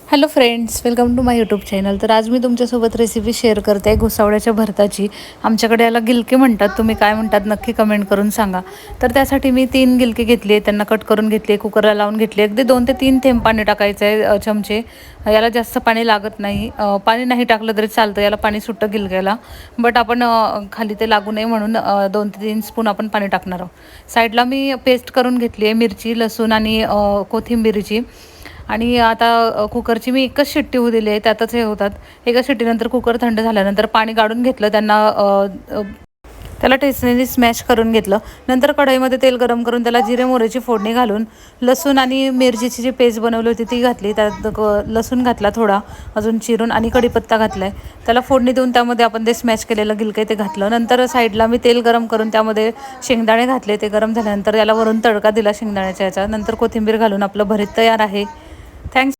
Hello friends, welcome to my YouTube channel. तर आज मी तुमच्यासोबत रेसिपी शेअर करते आहे घोसावळ्याच्या भरताची. आमच्याकडे याला गिलके म्हणतात, तुम्ही काय म्हणतात नक्की कमेंट करून सांगा. तर त्यासाठी मी 3 गिलके घेतले, त्यांना कट करून घेतले, कुकरला लावून घेतले. अगदी 2 ते 3 थेंब पाणी टाकायचं आहे, चमचे. याला जास्त पाणी लागत नाही, पाणी नाही टाकलं तरी चालतं, याला पाणी सुट्टं गिलक्याला. बट आपण खाली ते लागू नये म्हणून 2 ते 3 स्पून आपण पाणी टाकणार आहोत. साईडला मी पेस्ट करून घेतली आहे मिरची, लसूण आणि कोथिंबीरची. आणि आता कुकरची मी एकच शिट्टी होऊ दिली आहे, त्यातच हे होतात. एका शिट्टीनंतर कुकर थंड झाल्यानंतर पाणी काढून घेतलं, त्याला टेस्टने स्मॅश करून घेतलं. नंतर कढईमध्ये तेल गरम करून त्याला जिरे मोहरीची फोडणी घालून लसूण आणि मिरचीची जी पेस्ट बनवली होती ती घातली. त्यात लसूण घातला थोडा अजून चिरून आणि कढीपत्ता घातला आहे. त्याला फोडणी देऊन त्यामध्ये आपण ते स्मॅश केलेलं गिलके ते घातलं. नंतर साईडला मी तेल गरम करून त्यामध्ये शेंगदाणे घातले. ते गरम झाल्यानंतर याला वरून तडका दिला शेंगदाण्याच्या याचा. नंतर कोथिंबीर घालून आपलं भरीत तयार आहे. थँक्स.